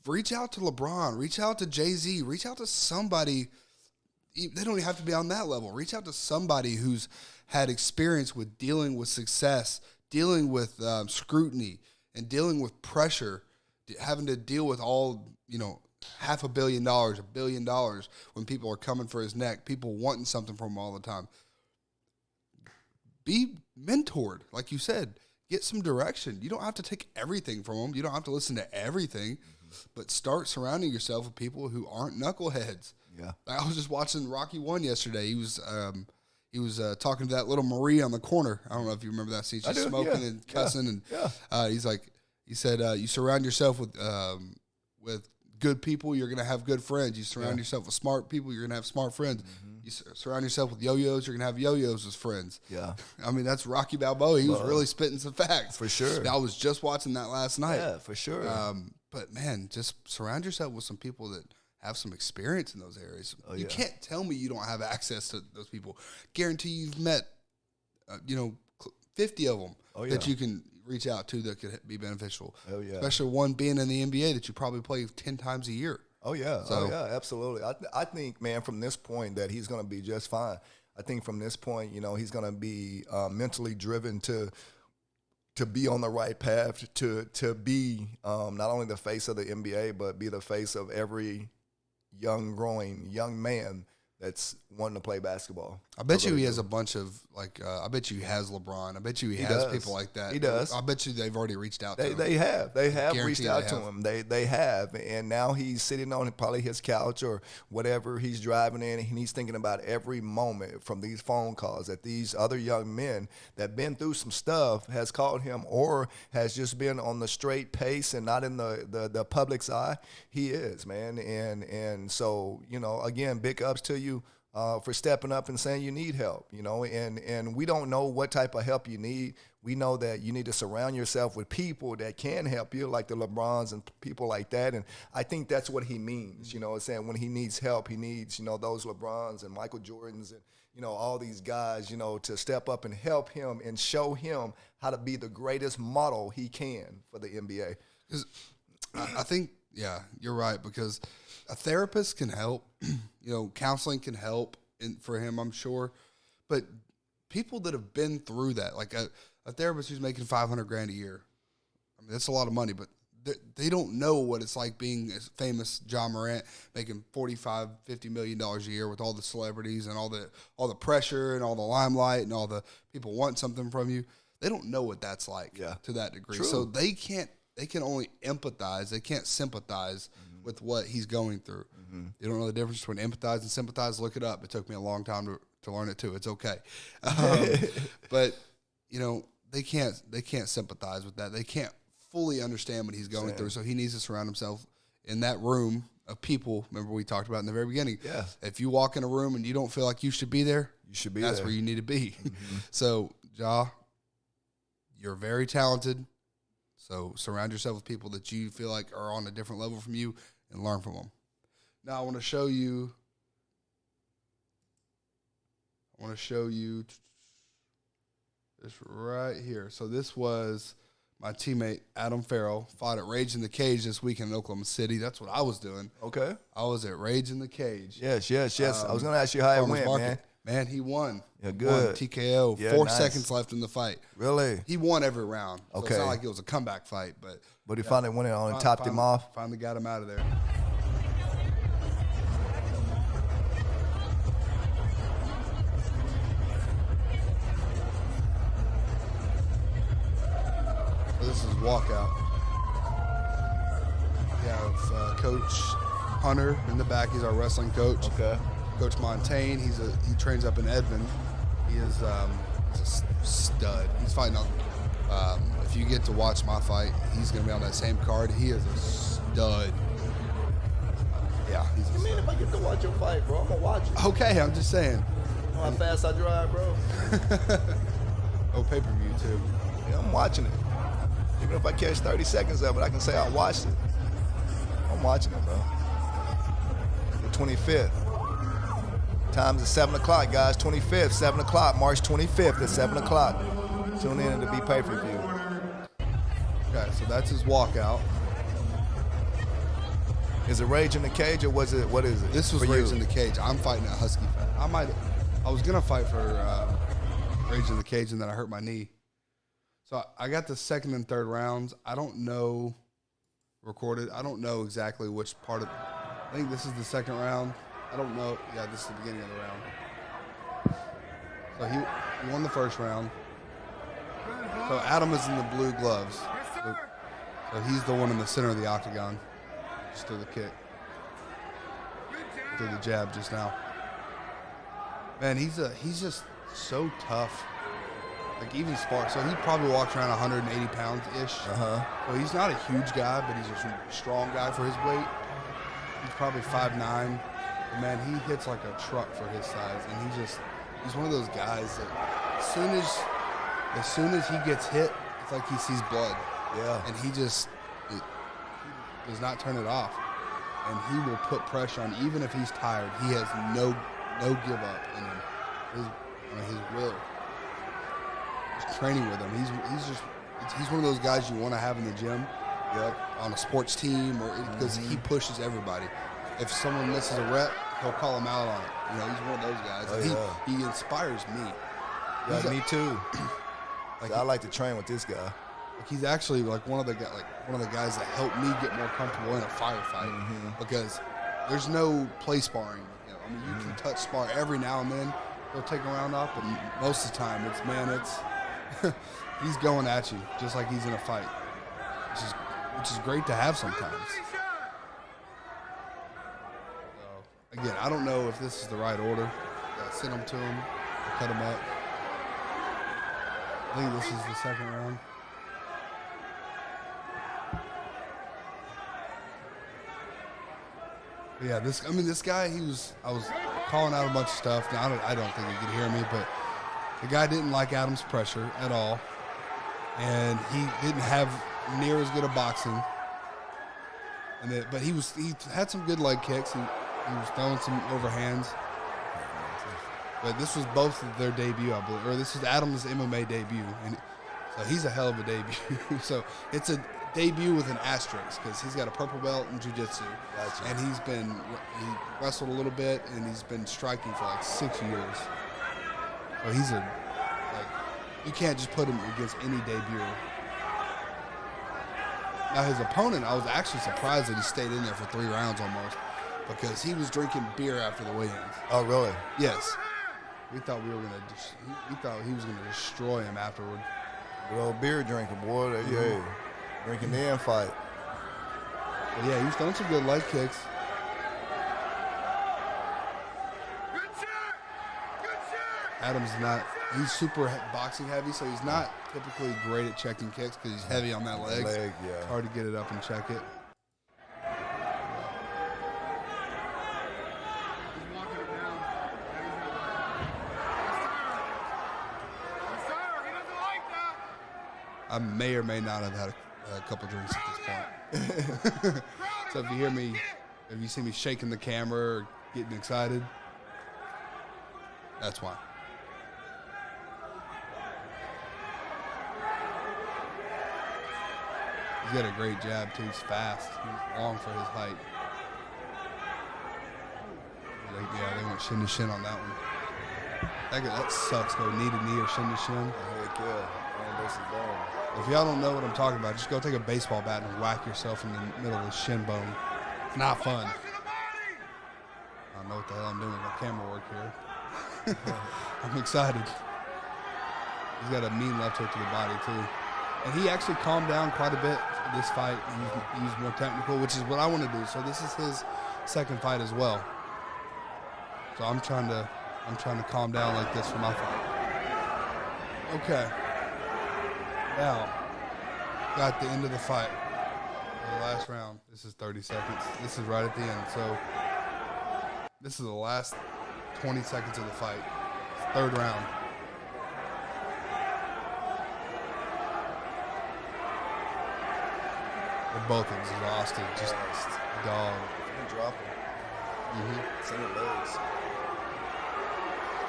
reach out to LeBron, reach out to Jay-Z, reach out to somebody. They don't even have to be on that level. Reach out to somebody who's had experience with dealing with success, dealing with scrutiny, and dealing with pressure, having to deal with all, $500 million, $1 billion when people are coming for his neck, people wanting something from him all the time. Be mentored, like you said. Get some direction. You don't have to take everything from them. You don't have to listen to everything, but start surrounding yourself with people who aren't knuckleheads. Yeah, I was just watching Rocky 1 yesterday. He was talking to that little Marie on the corner. I don't know if you remember that scene. She's smoking and cussing, and he said, you surround yourself with good people, you're going to have good friends. You surround yourself with smart people, you're going to have smart friends. You surround yourself with yo-yos, you're going to have yo-yos as friends. Yeah. I mean, that's Rocky Balboa. He was really spitting some facts. For sure. I was just watching that last night. Yeah, for sure. But, man, just surround yourself with some people that have some experience in those areas. You can't tell me you don't have access to those people. Guarantee you've met, 50 of them yeah. that you can reach out to that could be beneficial. Oh, yeah. Especially one being in the NBA that you probably play 10 times a year. Oh, yeah. Absolutely. I think, man, from this point that he's going to be just fine. I think from this point, he's going to be mentally driven to be on the right path, to be not only the face of the NBA, but be the face of every growing young man that's wanting to play basketball. I bet you he has a bunch of, I bet you he has LeBron. I bet you he has people like that. He does. I bet you they've already reached out to him. They have reached out to him. They have. And now he's sitting on probably his couch or whatever he's driving in, and he's thinking about every moment from these phone calls that these other young men that been through some stuff has called him or has just been on the straight pace and not in the public's eye. He is, man. And so, again, big ups to you. For stepping up and saying you need help, and we don't know what type of help you need. We know that you need to surround yourself with people that can help you, like the LeBrons and people like that. And I think that's what he means, saying when he needs help, he needs, those LeBrons and Michael Jordans and, all these guys, to step up and help him and show him how to be the greatest model he can for the NBA. Because I think, yeah, you're right, because a therapist can help. Counseling can help for him, I'm sure. But people that have been through that, like a therapist who's making $500,000 a year, I mean, that's a lot of money, but they don't know what it's like being a famous John Morant, making $45-50 million a year with all the celebrities and all the pressure and all the limelight and all the people want something from you. They don't know what that's like to that degree. True. So they can only empathize. They can't sympathize with what he's going through. They don't know the difference between empathize and sympathize. Look it up. It took me a long time to learn it too. It's okay. But they can't sympathize with that. They can't fully understand what he's going through. So he needs to surround himself in that room of people. Remember we talked about in the very beginning. Yeah. If you walk in a room and you don't feel like you should be there, You should be that's there. where you need to be. So, Ja, you're very talented. So surround yourself with people that you feel like are on a different level from you and learn from them. Now I want to show you this right here. So this was my teammate Adam Farrell, fought at Rage in the Cage this weekend in Oklahoma City. That's what I was doing. Okay. I was at Rage in the Cage. Yes. I was going to ask you how it went, man. Man, he won. Yeah, He good. won TKO. Yeah, 4 nice. seconds left in the fight. Really? He won every round. So Okay. it's not like it was a comeback fight, but But he finally won it on and topped him off. Finally got him out of there. So this is walkout. We have Coach Hunter in the back. He's our wrestling coach. Okay. Coach Montaigne. He trains up in Edmond. He is he's a stud. He's fighting on. If you get to watch my fight, he's going to be on that same card. He is a stud. Yeah, he's a I mean, stud. if I get to watch your fight, bro, I'm going to watch it. Okay, I'm just saying. You know how fast I drive, bro? Oh, pay-per-view too. Yeah, I'm watching it. Even if I catch 30 seconds of it, I can say I watched it. I'm watching it, bro. The 25th. Times is 7 o'clock, guys. 25th, 7 o'clock. March 25th at 7 o'clock. Tune in to be pay-per-view. Okay, so that's his walkout. Is it Rage in the Cage or what is it? This was for Rage you? in the Cage. I'm fighting at Husky Fight. I was gonna fight for Rage in the Cage, and then I hurt my knee. So I got the second and third rounds. I don't know recorded. I don't know exactly which part of. I think this is the second round. I don't know. Yeah, this is the beginning of the round. So he won the first round. So Adam is in the blue gloves. So he's the one in the center of the octagon. Just threw the kick. Threw the jab just now. Man, he's just so tough. Like even Spark. So he probably walks around 180 pounds ish. So he's not a huge guy, but he's a strong guy for his weight. He's probably 5'9". But man, he hits like a truck for his size, and he's one of those guys that as soon as he gets hit, it's like he sees blood. Yeah. And he does not turn it off. And he will put pressure on, even if he's tired. He has no give up in him. His will. training with him. He's one of those guys you want to have in the gym, on a sports team, or because he pushes everybody. If someone misses a rep, he'll call him out on it. He's one of those guys. He inspires me. Yeah, me too. I like to train with this guy. He's actually one of the guys that helped me get more comfortable in a firefight because there's no play sparring. You can touch spar every now and then. He'll take a round off, but most of the time it's he's going at you just like he's in a fight, which is great to have sometimes. So, again, I don't know if this is the right order. Send him to him, cut him up. I think this is the second round. Yeah, this guy, I was calling out a bunch of stuff. Now, I don't think he could hear me, but the guy didn't like Adam's pressure at all. And he didn't have near as good a boxing. But he had some good leg kicks. He was throwing some overhands. But this was both of their debut, I believe. Or this is Adam's MMA debut. And so he's a hell of a debut. So it's a debut with an asterisk because he's got a purple belt in jiu-jitsu. Gotcha. And he wrestled a little bit, and he's been striking for 6 years. So he's you can't just put him against any debut. Now his opponent, I was actually surprised that he stayed in there for 3 rounds almost because he was drinking beer after the weigh-ins. Oh, really? Yes. We thought he was gonna destroy him afterward. Good old beer drinking, boy. Yeah. Drinking the end fight. But yeah, he's throwing some good leg kicks. Adam's he's super boxing heavy, so he's not typically great at checking kicks because he's heavy on that leg. It's hard to get it up and check it. I may or may not have had a couple drinks at this point. So if you see me shaking the camera or getting excited, that's why. He's got a great jab too. He's fast. He's long for his height. They went shin to shin on that one. That sucks though. Knee to knee or shin to shin. Heck yeah. If y'all don't know what I'm talking about, just go take a baseball bat and whack yourself in the middle of the shin bone. It's not fun. I don't know what the hell I'm doing with my camera work here. I'm excited. He's got a mean left hook to the body too. And he actually calmed down quite a bit for this fight. He was more technical, which is what I want to do. So this is his second fight as well. So I'm trying to calm down like this for my fight. Okay. Now, got the end of the fight. The last round. This is 30 seconds. This is right at the end. So this is the last 20 seconds of the fight. Third round. They're both exhausted. Just dog. Drop him. Center legs.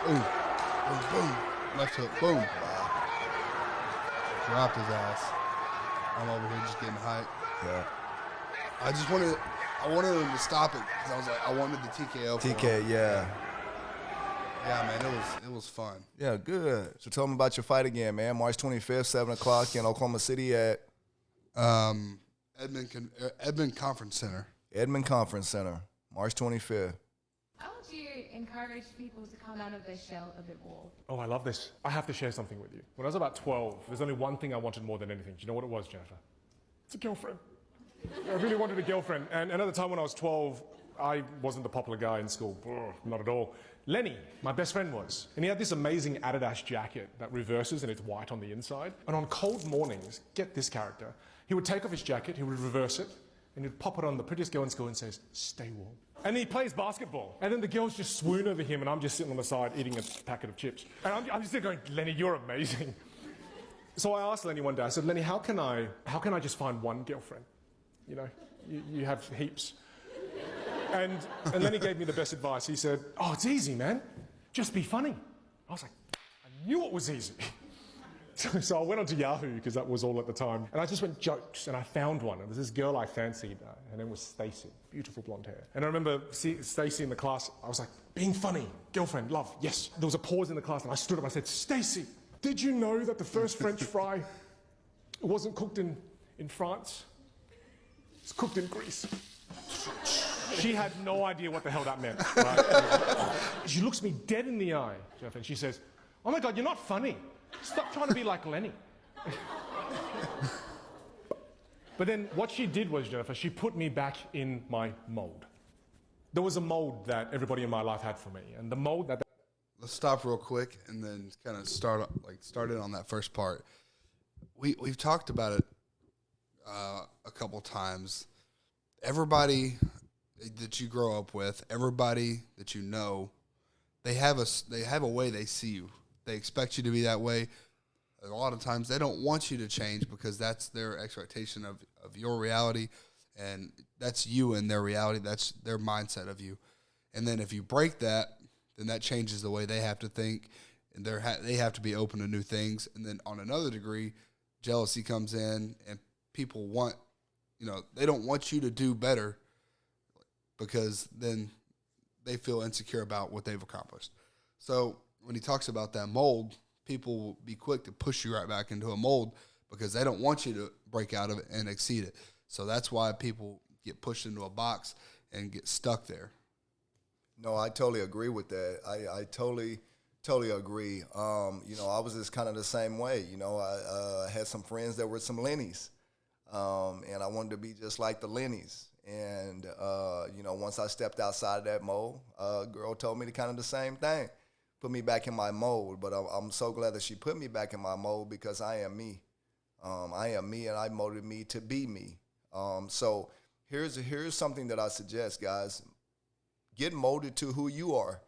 Boom. Boom, boom. Left hook. Boom. Wow. Dropped his ass. I'm over here just getting hyped. Yeah. I wanted him to stop it because I was like, I wanted the TKO. TK, yeah. Yeah, man, it was fun. Yeah, good. So tell me about your fight again, man. March 25th, 7 o'clock in Oklahoma City at Edmond Conference Center. Edmond Conference Center, March 25th. How would you encourage people to come out of their shell a bit more? Oh, I love this. I have to share something with you. When I was about 12, there's only one thing I wanted more than anything. Do you know what it was, Jennifer? It's a girlfriend. I really wanted a girlfriend. And at the time when I was 12, I wasn't the popular guy in school. Not at all. Lenny, my best friend, was. And he had this amazing Adidas jacket that reverses and it's white on the inside. And on cold mornings, get this character, he would take off his jacket, he would reverse it, and he'd pop it on the prettiest girl in school and says, "Stay warm." And he plays basketball. And then the girls just swoon over him and I'm just sitting on the side eating a packet of chips. And I'm just there going, "Lenny, you're amazing." So I asked Lenny one day, I said, "Lenny, how can I just find one girlfriend? You know, you have heaps." And Lenny gave me the best advice. He said, "Oh, it's easy, man. Just be funny." I was like, I knew it was easy. So I went onto Yahoo because that was all at the time. And I just went jokes and I found one. It was this girl I fancied. Her name was Stacy, beautiful blonde hair. And I remember seeing Stacy in the class. I was like, being funny, girlfriend, love, yes. There was a pause in the class and I stood up and I said, Stacy, did you know that the first French fry wasn't cooked in France? It's cooked in Greece. She had no idea what the hell that meant. Right? She looks me dead in the eye, Jeff, and she says, oh my God, you're not funny. Stop trying to be like Lenny. But then what she did was, Jennifer, she put me back in my mold. There was a mold that everybody in my life had for me, and the mold that... Let's stop real quick and then kind of start in on that first part. We've talked about it a couple times. Everybody that you grow up with, everybody that you know, they have a way they see you. They expect you to be that way. A lot of times they don't want you to change because that's their expectation of your reality, and that's you and their reality. That's their mindset of you. And then if you break that, then that changes the way they have to think, and they have to be open to new things. And then on another degree, jealousy comes in, and people want, they don't want you to do better because then they feel insecure about what they've accomplished. So when he talks about that mold, people will be quick to push you right back into a mold because they don't want you to break out of it and exceed it. So that's why people get pushed into a box and get stuck there. No, I totally agree with that. I totally agree. I was just kind of the same way. I had some friends that were some Lennies, and I wanted to be just like the Lennies. And, once I stepped outside of that mold, a girl told me kind of the same thing, put me back in my mold. But I'm so glad that she put me back in my mold because I am me. I am me, and I molded me to be me. So here's something that I suggest, guys. Get molded to who you are.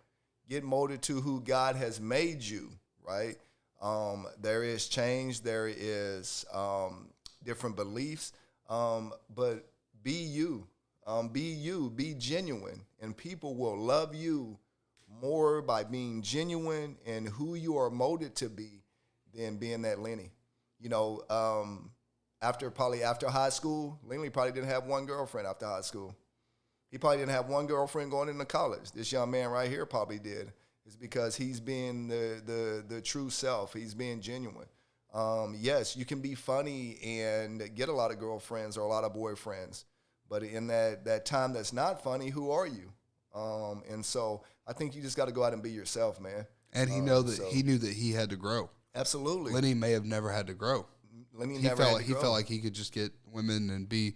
Get molded to who God has made you, right? There is change. There is different beliefs. But be you. Be genuine. And people will love you more by being genuine and who you are molded to be than being that Lenny. After high school, Lenny probably didn't have one girlfriend after high school. He probably didn't have one girlfriend going into college. This young man right here probably did. It's because he's being the true self. He's being genuine. Yes, you can be funny and get a lot of girlfriends or a lot of boyfriends, but in that time that's not funny, who are you? And so I think you just got to go out and be yourself, man. And he knew that he had to grow. Absolutely. Lenny may have never had to grow. He felt like he could just get women and be,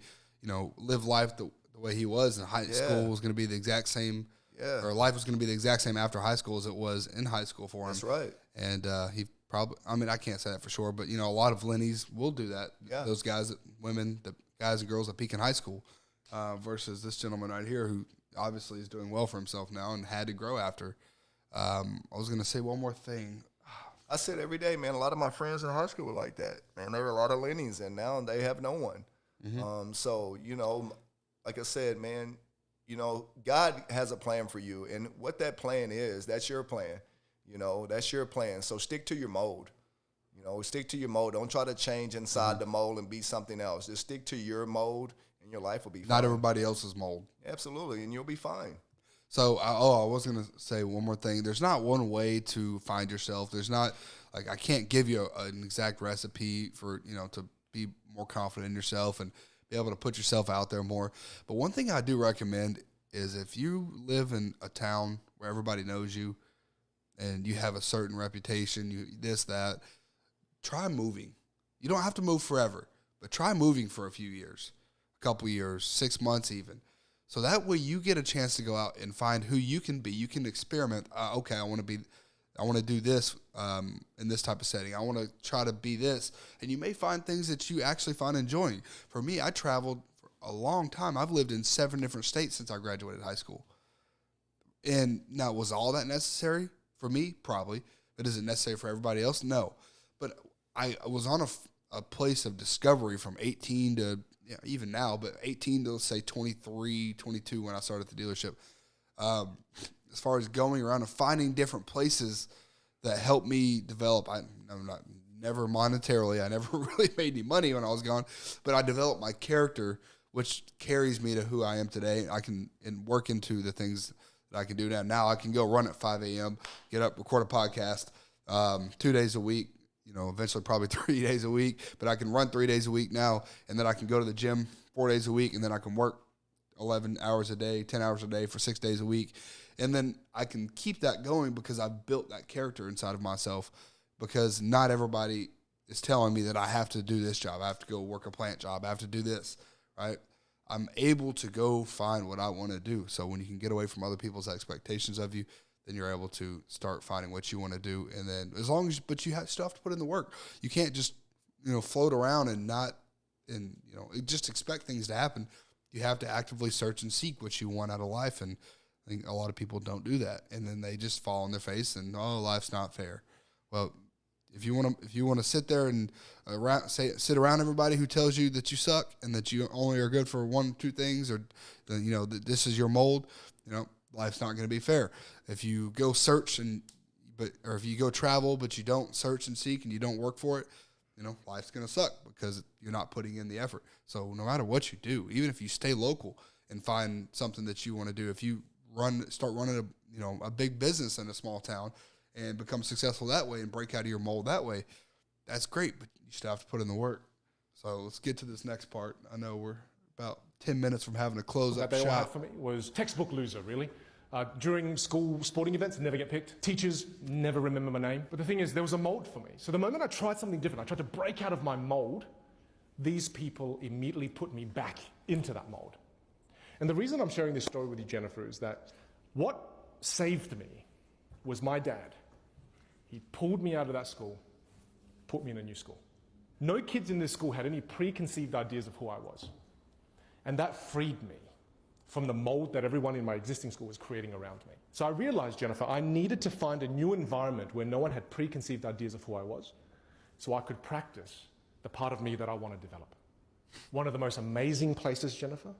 live life the way he was, and high school was going to be the exact same. Yeah. Or life was going to be the exact same after high school as it was in high school for him. That's right. And he probably, I can't say that for sure, but, a lot of Lennies will do that. Yeah. Those guys, the guys and girls that peak in high school versus this gentleman right here who obviously is doing well for himself now and had to grow after. I was going to say one more thing. I said every day, man, a lot of my friends in high school were like that. Man, they were a lot of Lennies, and now they have no one. Mm-hmm. So, like I said, man, God has a plan for you. And what that plan is, that's your plan. That's your plan. So stick to your mold. Stick to your mold. Don't try to change inside the mold and be something else. Just stick to your mold, and your life will be fine. Not everybody else's mold. Absolutely, and you'll be fine. So, I was going to say one more thing. There's not one way to find yourself. There's not, I can't give you an exact recipe for, to be more confident in yourself and be able to put yourself out there more. But one thing I do recommend is if you live in a town where everybody knows you and you have a certain reputation, that, try moving. You don't have to move forever, but try moving for a few years, a couple years, 6 months even. So that way you get a chance to go out and find who you can be. You can experiment. Okay, I want to do this in this type of setting. I want to try to be this. And you may find things that you actually find enjoying. For me, I traveled for a long time. I've lived in 7 different states since I graduated high school. And now, was all that necessary for me? Probably. But is it necessary for everybody else? No. But I was on a place of discovery from 18 to, even now, but 18 to, let's say, 23, 22 when I started at the dealership. As far as going around and finding different places that helped me develop, I'm not never monetarily. I never really made any money when I was gone, but I developed my character, which carries me to who I am today. I can work into the things that I can do now. Now I can go run at 5 a.m., get up, record a podcast 2 days a week, eventually probably 3 days a week, but I can run 3 days a week now, and then I can go to the gym 4 days a week, and then I can work 11 hours a day, 10 hours a day for 6 days a week. And then I can keep that going because I've built that character inside of myself, because not everybody is telling me that I have to do this job. I have to go work a plant job. I have to do this, right? I'm able to go find what I want to do. So when you can get away from other people's expectations of you, then you're able to start finding what you want to do. And then but you still have to put in the work. You can't just, float around and just expect things to happen. You have to actively search and seek what you want out of life. And I think a lot of people don't do that. And then they just fall on their face and, life's not fair. Well, if you want to sit there and sit around everybody who tells you that you suck and that you only are good for 1-2 things, or that this is your mold, life's not going to be fair. If you go search or if you go travel but you don't search and seek and you don't work for it, life's going to suck because you're not putting in the effort. So no matter what you do, even if you stay local and find something that you want to do, if you start running a big business in a small town and become successful that way and break out of your mold that way, that's great, but you still have to put in the work. So let's get to this next part. I know we're about 10 minutes from having to close up That they all had shop. for me was textbook loser, really. During school sporting events, never get picked. Teachers never remember my name. But the thing is, there was a mold for me. So the moment I tried something different, I tried to break out of my mold, these people immediately put me back into that mold. And the reason I'm sharing this story with you, Jennifer, is that what saved me was my dad. He pulled me out of that school, put me in a new school. No kids in this school had any preconceived ideas of who I was. And that freed me from the mold that everyone in my existing school was creating around me. So I realized, Jennifer, I needed to find a new environment where no one had preconceived ideas of who I was, so I could practice the part of me that I want to develop. One of the most amazing places, Jennifer,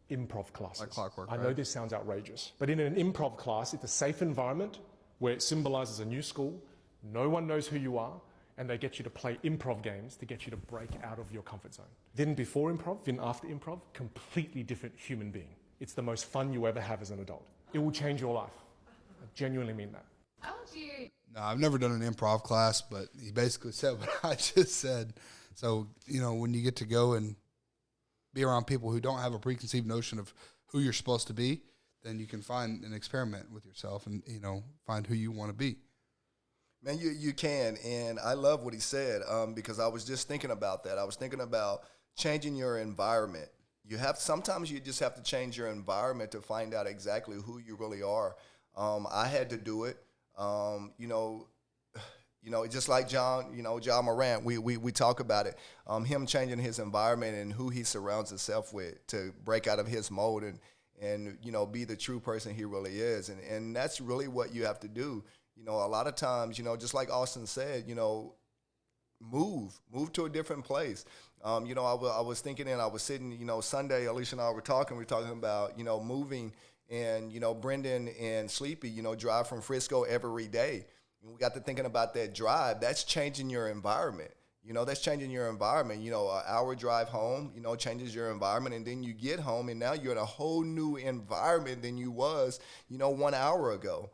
improv classes. Like clockwork, I know right? this sounds outrageous, but in an improv class, it's a safe environment where it symbolizes a new school, no one knows who you are, and they get you to play improv games to get you to break out of your comfort zone. Then before improv, then after improv, completely different human being. It's the most fun you ever have as an adult. It will change your life. I genuinely mean that. How would you? No, I've never done an improv class, but he basically said what I just said. So, when you get to go and be around people who don't have a preconceived notion of who you're supposed to be, then you can find and experiment with yourself and, find who you want to be. Man, you can, and I love what he said because I was just thinking about that. I was thinking about changing your environment. Sometimes you just have to change your environment to find out exactly who you really are. I had to do it. Just like John Morant, we talk about it. Him changing his environment and who he surrounds himself with to break out of his mold and be the true person he really is. And that's really what you have to do. A lot of times, just like Austin said, move to a different place. I was thinking, and I was sitting, Sunday, Alicia and I were talking about, moving, and, Brendan and Sleepy, drive from Frisco every day. And we got to thinking about that drive. That's changing your environment. That's changing your environment. An hour drive home, changes your environment, and then you get home, and now you're in a whole new environment than you was, 1 hour ago.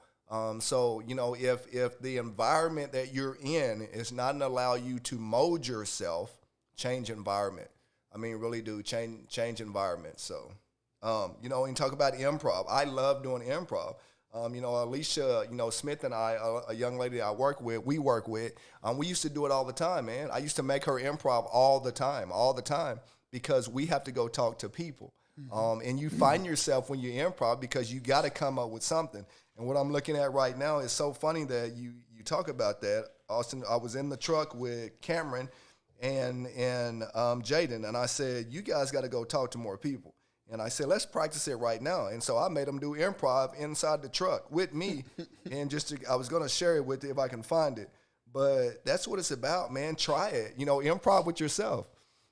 So, if the environment that you're in is not going to allow you to mold yourself, change environment. I mean, really do change environment. So, and talk about improv. I love doing improv. Alicia, Smith and I, a young lady I work with, we used to do it all the time, man. I used to make her improv all the time, because we have to go talk to people. And you find yourself when you improv because you got to come up with something. And what I'm looking at right now is so funny that you talk about that. Austin, I was in the truck with Cameron and Jaden, and I said, you guys got to go talk to more people. And I said, let's practice it right now. And so I made them do improv inside the truck with me. And I was going to share it with you if I can find it. But that's what it's about, man. Try it. Improv with yourself.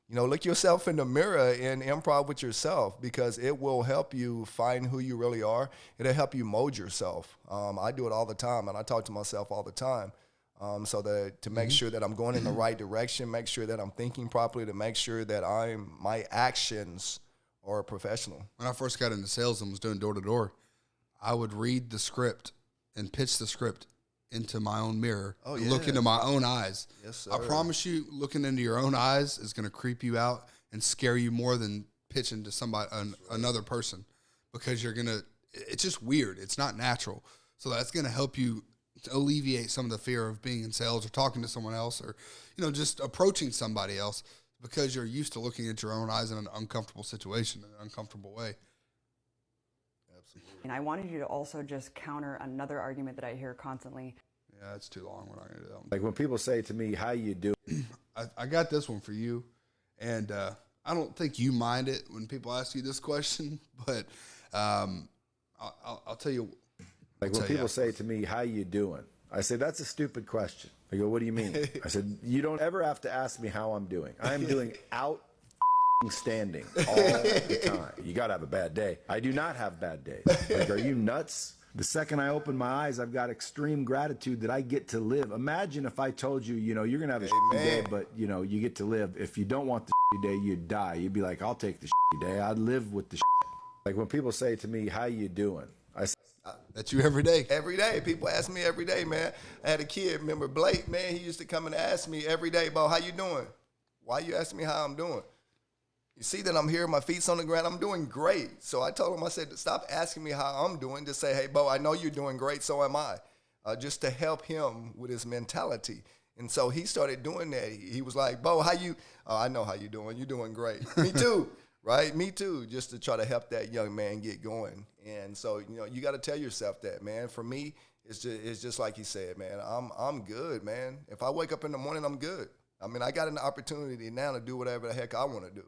Look yourself in the mirror and improv with yourself, because it will help you find who you really are. It'll help you mold yourself. I do it all the time, and I talk to myself all the time. So that to make sure that I'm going in the right direction, make sure that I'm thinking properly, to make sure that my actions are professional. When I first got into sales and was doing door-to-door, I would read the script and pitch the script into my own mirror, and look into my own eyes. Yes, sir. I promise you, looking into your own eyes is going to creep you out and scare you more than pitching to somebody, another person, because it's just weird. It's not natural. So that's going to help you alleviate some of the fear of being in sales or talking to someone else, or, just approaching somebody else, because you're used to looking at your own eyes in an uncomfortable situation, in an uncomfortable way. And I wanted you to also just counter another argument that I hear constantly. Yeah, it's too long. We're not going to do that one. Like when people say to me, how you do? I got this one for you, and I don't think you mind it when people ask you this question, but I'll tell you. Like when people say to me, how you doing? I say, that's a stupid question. They go, what do you mean? I said, you don't ever have to ask me how I'm doing. I am doing outstanding all the time. You got to have a bad day. I do not have bad days. Like, are you nuts? The second I open my eyes, I've got extreme gratitude that I get to live. Imagine if I told you, you're going to have a shitty day, but, you get to live. If you don't want the shitty day, you'd die. You'd be like, I'll take the shitty day. I'd live with the shit. Like when people say to me, how you doing? I say, that's you every day. Every day. People ask me every day, man. I had a kid, remember Blake, man, he used to come and ask me every day, Bo, how you doing? Why you asking me how I'm doing? You see that I'm here, my feet's on the ground, I'm doing great. So I told him, I said, stop asking me how I'm doing. Just say, hey, Bo, I know you're doing great, so am I. Just to help him with his mentality. And so he started doing that. He was like, Bo, I know how you're doing. You're doing great. Me too, right? Me too, just to try to help that young man get going. And so, you got to tell yourself that, man. For me, it's just like he said, man, I'm good, man. If I wake up in the morning, I'm good. I mean, I got an opportunity now to do whatever the heck I want to do.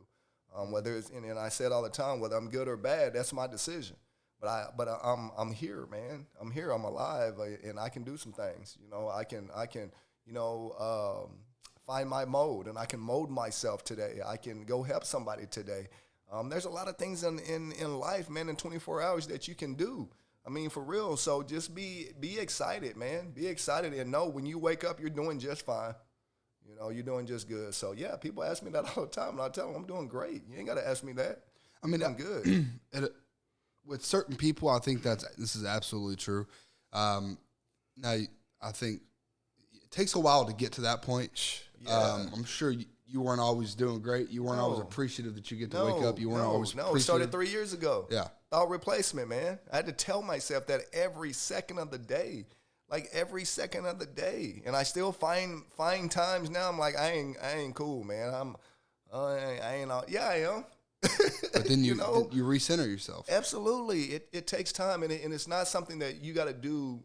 Whether it's, and I say it all the time, whether I'm good or bad, that's my decision. But I'm here, man. I'm here. I'm alive, and I can do some things. I can find my mode, and I can mold myself today. I can go help somebody today. There's a lot of things in life, man, in 24 hours that you can do. I mean, for real. So just be excited, man. Be excited, and know when you wake up, you're doing just fine. You're doing just good. So, yeah, people ask me that all the time, and I tell them I'm doing great. You ain't got to ask me that. I mean, I'm good. With certain people, I think this is absolutely true. Now, I think it takes a while to get to that point. Yeah. I'm sure you weren't always doing great. You weren't always appreciative that you get to wake up. You weren't always appreciative. It started 3 years ago. Yeah. Thought replacement, man. I had to tell myself that every second of the day. Like every second of the day, and I still find times now. I'm like, I ain't cool, man. I ain't all. Yeah, I am. But then you recenter yourself. Absolutely, it takes time, and it's not something that you got to do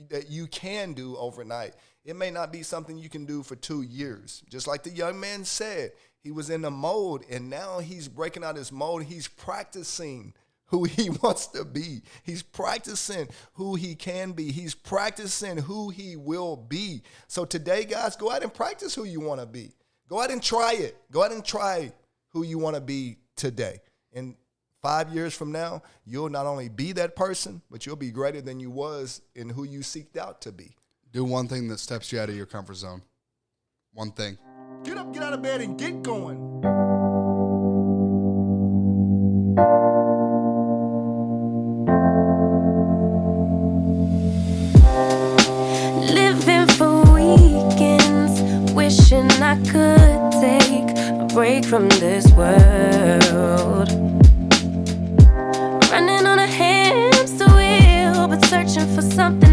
that you can do overnight. It may not be something you can do for 2 years. Just like the young man said, he was in a mode, and now he's breaking out his mode. He's practicing who he wants to be. He's practicing who he can be. He's practicing who he will be. So today, guys, go out and practice who you want to be. Go out and try it. Go out and try who you want to be today. And 5 years from now, you'll not only be that person, but you'll be greater than you was in who you seeked out to be. Do one thing that steps you out of your comfort zone. One thing. Get up, get out of bed, and get going. Wishing I could take a break from this world. Running on a hamster wheel, but searching for something